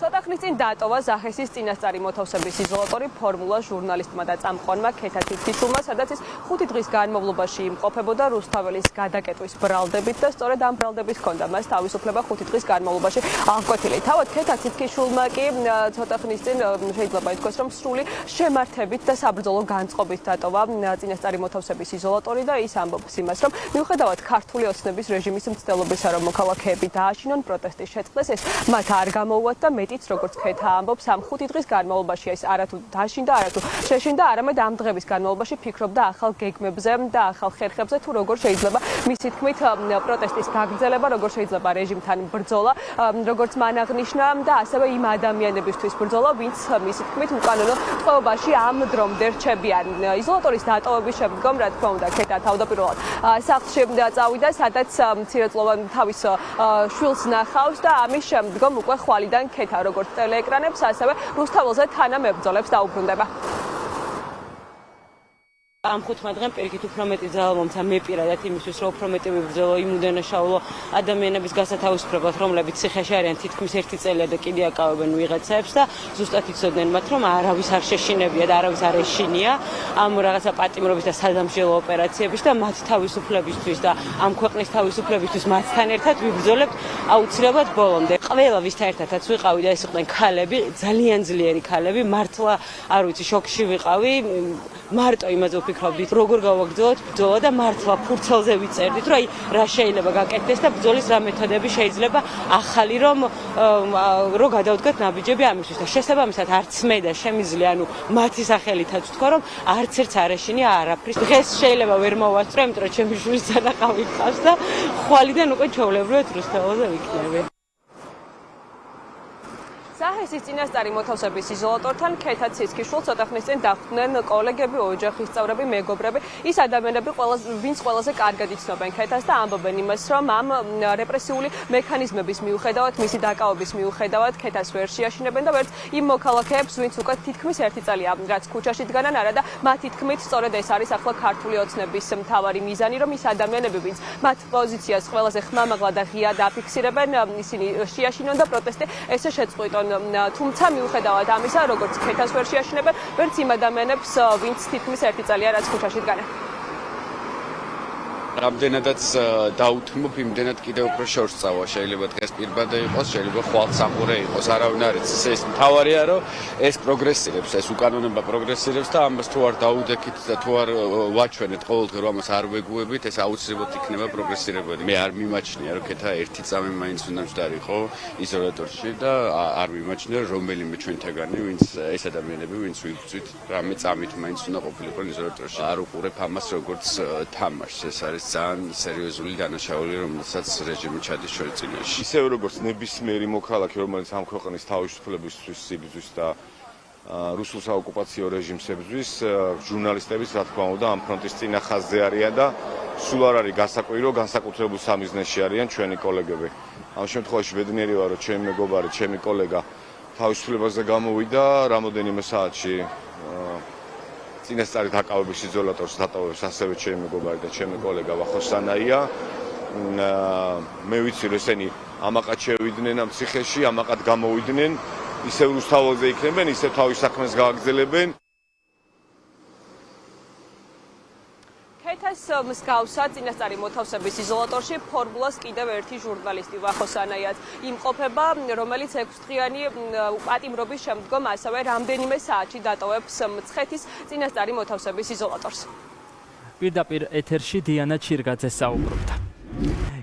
ცოტა ხნის წინ დატოვა ზახესის წინასწარი მოთავსების იზოლატორი ფორმულას ჟურნალისტმა და წამყვანმა ქეთა თითქიშვილმა, სადაც ის 5 დღის განმავლობაში იმყოფებოდა რუსთაველის გადაკეტვის ბრალდებით და სწორედ ამ ბრალდებით ჰქონდა მას თავისუფლება 5 დღის განმავლობაში აღკვეთილი. თავად ქეთა თითქიშვილმა კი ცოტა ხნის წინ შეიძლება ითქვას, რომ სრული შემართებით და საბრძოლო განწყობით დატოვა წინასწარი მოთავსების იზოლატორი და ის ამბობს იმას, რომ მიუხედავად ქართული ოცნების რეჟიმის მცდელობისა, რომ მოქალაქეები დააშინონ პროტესტის შეწყდეს, ეს მათ არ გამოუვათ და მეტიც როგორც ქეთა ამბობს, ამ 5 დღის განმავლობაში ეს არათუ დაშინდა, არათუ შეშინდა, არამედ ამ დღების განმავლობაში ფიქრობდა ახალ გეგმებზე და ახალ ხერხებზე, თუ როგორ შეიძლება მისი თქმით პროტესტის გაგრძელება, როგორ შეიძლება რეჟიმთან ბრძოლა, როგორც მან აღნიშნა და ასევე იმ ადამიანებისთვის ბრძოლა, ვინც მისი თქმით უკანონო ტყვეობაში ამ დრომდე რჩებიან. იზოლატორის დატოვების შემდგომ, რა თქმა უნდა, ქეთა თავდაპირველად სახლში წავიდა, სადაც მცირეწლოვან თავის შვილს ნახავს და ამის შემდგომ უკვე ხვალიდან ქეთა როგორც ტელეეკრანებს, ასევე რუსთაველზე თანამებრძოლებს დაუბრუნდება. Am 15 დღემ პირიქით უფრო მეტი ძალა მომცა მე პირადად იმისთვის, რომ უფრო მეტი ვიბრძოლო იმ უდანაშაულო ადამიანების გასათავისუფლებლად, რომლებიც ციხეში არიან თითქმის 1 წელია და კიდე აკავებენ ვიღაცებს და ზუსტად იცოდნენ მათ, რომ არავის არ შეშინებია და არავის არ ეშინია ამ რაღაცა პატიმრობის და სადამსჯელო ოპერაციების და მათ თავისუფლებისთვის და ამ ქვეყნის თავისუფლებისთვის მათთან ერთად ვიბრძოლებთ აუცილებლად ბოლომდე. ყველა ვისთან ერთადაც ვიყავი და ეს იყვნენ ქალები, ძალიან ძლიერი ქალები, მართლა არ ვიცი, შოკში ვიყავი, მარტო იმაზე ვფიქრობდით, როგორ გავაგრძელოთ ბრძოლა და მართლა ფურცელზე ვიწერდით, რომ აი რა შეიძლება გაკეთდეს და ბრძოლის რა მეთოდები შეიძლება ახალი რომ გადავდგეთ ნაბიჯები ამისთვის და შესაბამისად არც მე და შემიძლია, ანუ მათი სახელითაც ვთქვა, რომ არც ერთს არ ეშინია არაფრის. დღეს შეიძლება ვერ მოვასწრო, იმიტომ რომ ჩემი შვილის სანახავი ჰყავს და ხვალიდან უკვე ჩვეულებრივად რუსთაველზე ვიქნები. ზახესის წინასწარი მოთავსების იზოლატორთან ქეთა თითქიშვილს ცოტა ხნის წინ დახვდნენ კოლეგები, ოჯახის წევრები, მეგობრები, ის ადამიანები, ვინც ყველაზე კარგად იცნობენ ქეთას და ამბობენ იმას, რომ ამ რეპრესიული მექანიზმების მიუხედავად, მისი დაკავების მიუხედავად, ქეთას ვერ შეაშინებენ და ვერც იმ მოქალაქეებს, ვინც უკვე თითქმის 1 წელია რაც ქუჩაში დგანან, არა და მათი თქმით, სწორედ ეს არის ახლა ქართული ოცნების მთავარი მიზანი, რომ ის ადამიანები, ვინც მათ პოზიციას ყველაზე ხმამაღლა და ღიად აფიქსირებენ, ისინი შეაშინონ და პროტესტი ესე შეწყვიტონ. თუმცა მიუხედავად ამისა, როგორც ქეთას ვერ შეაშინებენ, ვერც იმ ადამიანებს, ვინც თითქმის 1 წელია რაც ქუჩაში დგანან. რამდენადაც დაუთმობ, იმდენად კიდევ უფრო შორს წავა. შეიძლება დღეს პირბადე იყოს, შეიძლება ხვალსახურე იყოს, არავინ არ იცის. ეს მთავარია, რომ ეს პროგრესირებს, ეს უკანონება პროგრესირებს და ამას თუ არ დაუდექით და თუ არ ვაჩვენეთ ყოველდღე, რომ ამას არ ვეგუებით, ეს აუცილებლად იქნება პროგრესირებული. მე არ მიმაჩნია, რომ ქეთა 1 წამი მაინც უნდა მჯდარიყო იზოლატორში და არ მიმაჩნია, რომელიმე ჩვენთაგანი, ვინც ეს ადამიანები, ვინც ვიბრძვით, რამე წამით მაინც უნდა ყოფილიყო იზოლატორში. არ უყურებ ამას როგორც თამაშს, ეს არის ძალიან სერიოზული დანაშაული, რომელსაც რეჟიმი ჩადის ჩვენი წინაშე. ისევე როგორც ნებისმიერი მოქალაქე, რომელიც ამ ქვეყნის თავისუფლებისთვის იბრძვის და რუსულ საოკუპაციო რეჟიმს ებრძვის, ჟურნალისტებიც რა თქმა უნდა ამ ფრონტის წინა ხაზზე არიან და სულ არ არის გასაკვირო, განსაკუთრებულ სამიზნეში არიან ჩვენი კოლეგები. ამ შემთხვევაში ბედნიერი ვარ, რომ ჩემი მეგობარი, ჩემი კოლეგა თავისუფლებაზე გამოვიდა რამოდენიმე საათში. წინასწარი დაკავების იზოლატორს დატოვებს ასევე ჩემი მეგობარი და ჩემი კოლეგა ვახოსანაია. მე ვიცი, რომ ესენი ამაყად შევიდნენ ამ ციხეში, ამაყად გამოვიდნენ, ისევ რუსთაველზე იქნებენ, ისევ თავის საქმეს გააგრძელებენ. ქეთას მსგავსად წინასწარი მოთავსების იზოლატორში ფორმულას კიდევ ერთი ჟურნალისტი ვახოსანაიაც იმყოფება, რომელიც 6 დღიანი პატიმრობის შემდგომ ასევე რამდენიმე საათში დატოვებს მცხეთის წინასწარი მოთავსების იზოლატორს. პირდაპირ ეთერში დიანა ჩირგაძე საუბრობდა.